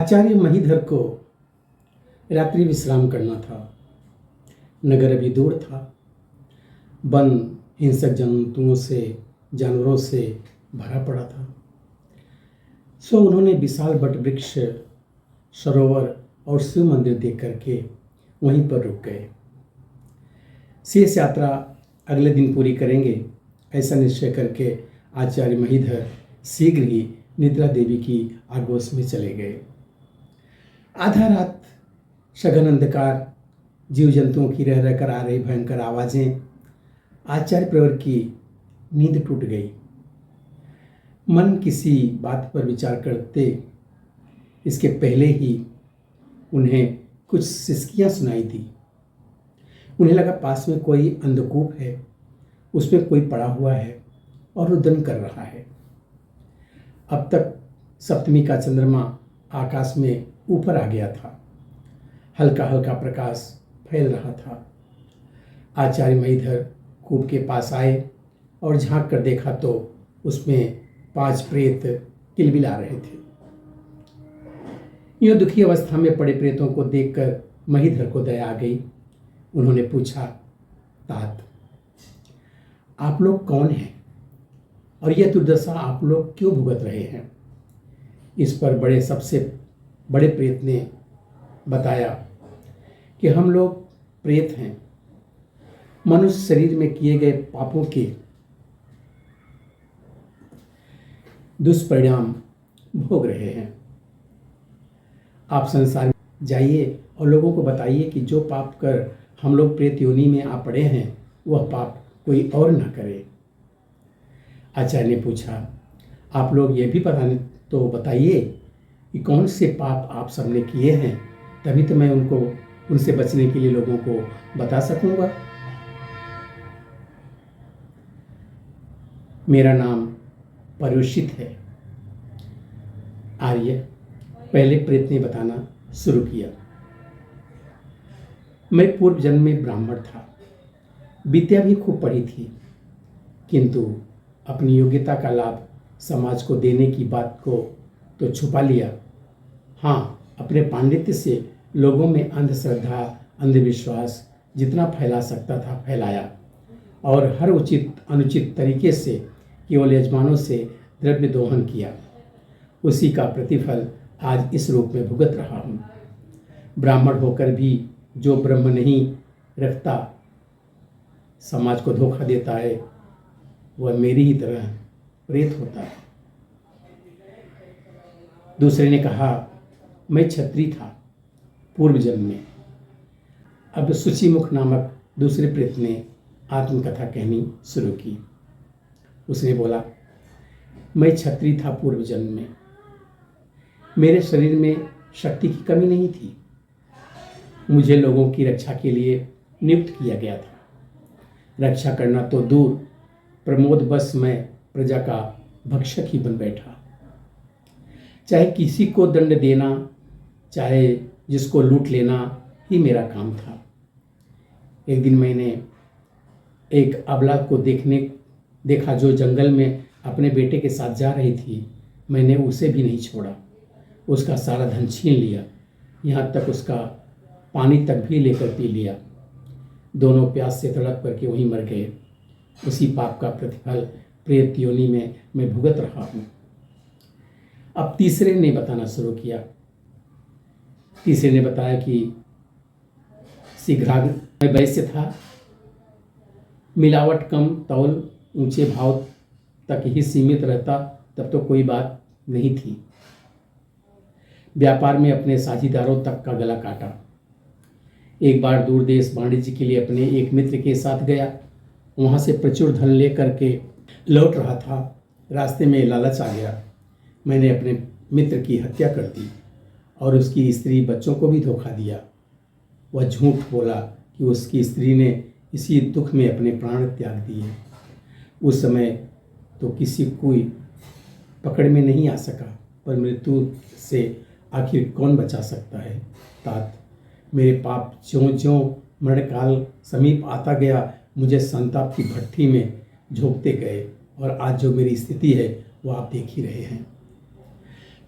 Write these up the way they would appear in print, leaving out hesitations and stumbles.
आचार्य महीधर को रात्रि विश्राम करना था। नगर अभी दूर था। वन हिंसक जंतुओं से, जानवरों से भरा पड़ा था। सो उन्होंने विशाल वट वृक्ष, सरोवर और शिव मंदिर देख करके वहीं पर रुक गए। शेष यात्रा अगले दिन पूरी करेंगे, ऐसा निश्चय करके आचार्य महीधर शीघ्र ही निद्रा देवी की आगोश में चले गए। आधा रात सघन अंधकार, जीव जंतुओं की रह रहकर आ रही भयंकर आवाजें, आचार्य प्रवर की नींद टूट गई। मन किसी बात पर विचार करते इसके पहले ही उन्हें कुछ सिसकियां सुनाई दी। उन्हें लगा पास में कोई अंधकूप है, उसमें कोई पड़ा हुआ है और रुदन कर रहा है। अब तक सप्तमी का चंद्रमा आकाश में ऊपर आ गया था। हल्का हल्का प्रकाश फैल रहा था। आचार्य महीधर कूप के पास आए और झांक कर देखा तो उसमें 5 प्रेत किलबिला रहे थे। यूं दुखी अवस्था में पड़े प्रेतों को देखकर महीधर को दया आ गई। उन्होंने पूछा, तात, आप लोग कौन हैं और यह दुर्दशा आप लोग क्यों भुगत रहे हैं? इस पर सबसे बड़े प्रेत ने बताया कि हम लोग प्रेत हैं, मनुष्य शरीर में किए गए पापों के दुष्परिणाम भोग रहे हैं। आप संसार में जाइए और लोगों को बताइए कि जो पाप कर हम लोग प्रेत योनि में आ पड़े हैं, वह पाप कोई और ना करे। आचार्य ने पूछा, आप लोग ये भी तो बताइए कि कौन से पाप आप सबने किए हैं, तभी तो मैं उनसे बचने के लिए लोगों को बता सकूंगा। मेरा नाम परुषित है। आर्य, पहले प्रेत ने बताना शुरू किया। मैं पूर्व जन्म में ब्राह्मण था, विद्या भी खूब पढ़ी थी, किंतु अपनी योग्यता का लाभ समाज को देने की बात को तो छुपा लिया। हाँ, अपने पांडित्य से लोगों में अंधश्रद्धा, अंधविश्वास जितना फैला सकता था फैलाया और हर उचित अनुचित तरीके से केवल यजमानों से द्रव्य दोहन किया। उसी का प्रतिफल आज इस रूप में भुगत रहा हूँ। ब्राह्मण होकर भी जो ब्रह्म नहीं रखता, समाज को धोखा देता है, वह मेरी ही तरह प्रेत होता है। दूसरे ने कहा, मैं क्षत्रिय था पूर्व जन्म में। अब शुचिमुख नामक दूसरे प्रेत ने आत्मकथा कहनी शुरू की। उसने बोला, मैं क्षत्रिय था पूर्व जन्म में। मेरे शरीर में शक्ति की कमी नहीं थी। मुझे लोगों की रक्षा के लिए नियुक्त किया गया था। रक्षा करना तो दूर, प्रमोदवश मैं प्रजा का भक्षक ही बन बैठा। चाहे किसी को दंड देना, चाहे जिसको लूट लेना ही मेरा काम था। एक दिन मैंने एक अबला को देखा जो जंगल में अपने बेटे के साथ जा रही थी। मैंने उसे भी नहीं छोड़ा, उसका सारा धन छीन लिया, यहाँ तक उसका पानी तक भी लेकर पी लिया। दोनों प्यास से तड़प करके वहीं मर गए। उसी पाप का प्रतिफल प्रेत योनि में मैं भुगत रहा हूँ। अब तीसरे ने बताना शुरू किया। तीसरे ने बताया कि शीघ्राग्र मैं वैश्य था, मिलावट कम, तौल ऊंचे भाव तक ही सीमित रहता, तब तो कोई बात नहीं थी। व्यापार में अपने साझीदारों तक का गला काटा। एक बार दूर देश वाणिज्य के लिए अपने एक मित्र के साथ गया। वहाँ से प्रचुर धन लेकर के लौट रहा था। रास्ते में लालच आ गया। मैंने अपने मित्र की हत्या कर दी और उसकी स्त्री बच्चों को भी धोखा दिया। वह झूठ बोला कि उसकी स्त्री ने इसी दुख में अपने प्राण त्याग दिए। उस समय तो किसी कोई पकड़ में नहीं आ सका, पर मृत्यु से आखिर कौन बचा सकता है? तात, मेरे पाप ज्यों ज्यों मरणकाल समीप आता गया, मुझे संताप की भट्ठी में झोंकते गए और आज जो मेरी स्थिति है वो आप देख ही रहे हैं।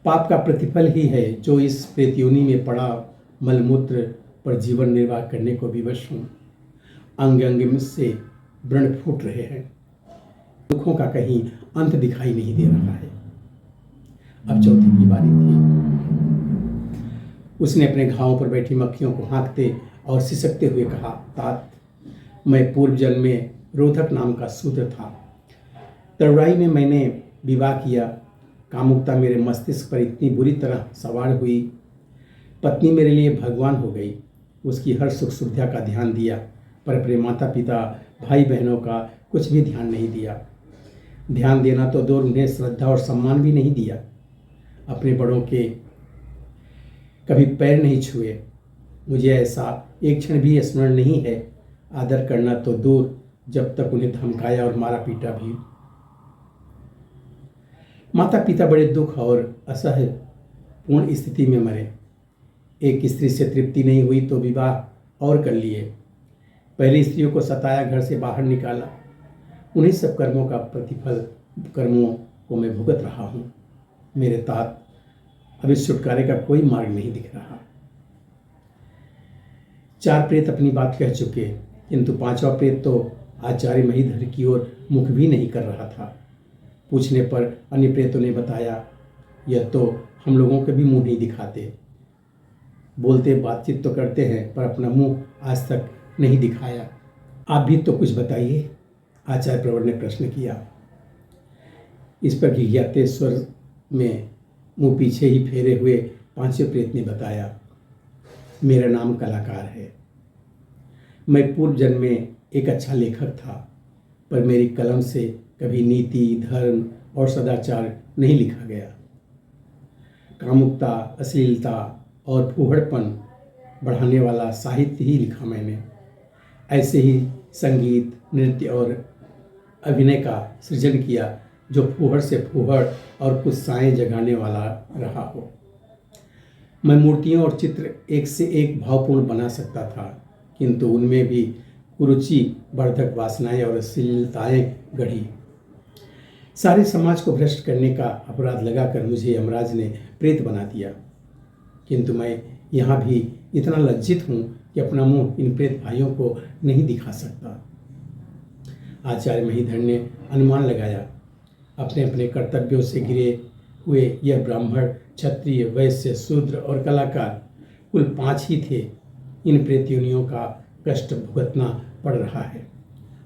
पाप का प्रतिफल ही है जो इस प्रेत योनि में पड़ा मलमूत्र पर जीवन निर्वाह करने को विवश हूँ। अंग अंग में से व्रण फूट रहे हैं, दुखों का कहीं अंत दिखाई नहीं दे रहा है। अब चौथे की बारी थी। उसने अपने घावों पर बैठी मक्खियों को हाँकते और सिसकते हुए कहा, तात, मैं पूर्व जन्म में रोधक नाम का शूद्र था। तरुणाई में मैंने विवाह किया। कामुकता मेरे मस्तिष्क पर इतनी बुरी तरह सवार हुई, पत्नी मेरे लिए भगवान हो गई। उसकी हर सुख सुविधा का ध्यान दिया, पर अपने माता पिता भाई बहनों का कुछ भी ध्यान नहीं दिया। ध्यान देना तो दूर, उन्हें श्रद्धा और सम्मान भी नहीं दिया। अपने बड़ों के कभी पैर नहीं छुए। मुझे ऐसा एक क्षण भी स्मरण नहीं है। आदर करना तो दूर, जब तक उन्हें धमकाया और मारा पीटा भी। माता पिता बड़े दुख और असह्य पूर्ण स्थिति में मरे। एक स्त्री से तृप्ति नहीं हुई तो विवाह और कर लिए। पहली स्त्रियों को सताया, घर से बाहर निकाला। उन्हीं सब कर्मों का प्रतिफल कर्मों को मैं भुगत रहा हूँ। मेरे तात, अब इस छुटकारे का कोई मार्ग नहीं दिख रहा। 4 प्रेत अपनी बात कह चुके, किंतु 5वां प्रेत तो आचार्य महीधर की ओर मुख भी नहीं कर रहा था। पूछने पर अन्य प्रेतों ने बताया, यह तो हम लोगों के भी मुंह नहीं दिखाते। बोलते बातचीत तो करते हैं, पर अपना मुंह आज तक नहीं दिखाया। आप भी तो कुछ बताइए, आचार्य प्रवर ने प्रश्न किया। इस पर घिघियाते स्वर में मुंह पीछे ही फेरे हुए 5वें प्रेत ने बताया, मेरा नाम कलाकार है। मैं पूर्व जन्म में एक अच्छा लेखक था, पर मेरी कलम से कभी नीति, धर्म और सदाचार नहीं लिखा गया। कामुकता, अश्लीलता और फूहड़पन बढ़ाने वाला साहित्य ही लिखा मैंने। ऐसे ही संगीत, नृत्य और अभिनय का सृजन किया जो फूहड़ से फूहड़ और कुत्साएं जगाने वाला रहा हो। मैं मूर्तियों और चित्र एक से एक भावपूर्ण बना सकता था, किंतु उनमें भी कुरुचि वर्धक वासनाएं और अश्लीलताएं गढ़ी। सारे समाज को भ्रष्ट करने का अपराध लगाकर मुझे यमराज ने प्रेत बना दिया, किंतु मैं यहाँ भी इतना लज्जित हूँ कि अपना मुंह इन प्रेत भाइयों को नहीं दिखा सकता। आचार्य महीधर ने अनुमान लगाया, अपने अपने कर्तव्यों से घिरे हुए यह ब्राह्मण, क्षत्रिय, वैश्य, शूद्र और कलाकार कुल 5 ही थे। इन प्रेत योनियों का कष्ट भुगतना पड़ रहा है,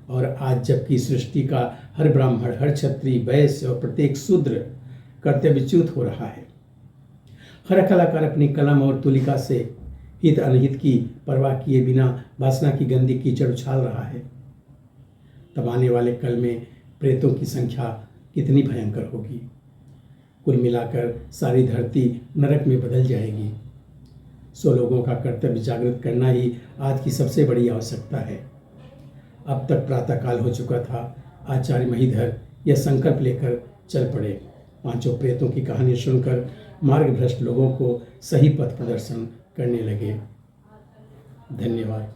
और आज जबकि सृष्टि का हर ब्राह्मण, हर क्षत्रिय, वैश्य और प्रत्येक शूद्र कर्तव्यच्युत हो रहा है। हर कलाकार अपनी कलम और तुलिका से हित अनहित की परवाह किए बिना वासना की गंदी कीचड़ उछाल रहा है। तब आने वाले कल में प्रेतों की संख्या कितनी भयंकर होगी। कुल मिलाकर सारी धरती नरक में बदल जाएगी। 100 लोगों का कर्तव्य जागृत करना ही आज की सबसे बड़ी आवश्यकता है। अब तक प्रातःकाल हो चुका था। आचार्य महीधर यह संकल्प लेकर चल पड़े। 5 प्रेतों की कहानी सुनकर मार्गभ्रष्ट लोगों को सही पथ प्रदर्शन करने लगे। धन्यवाद।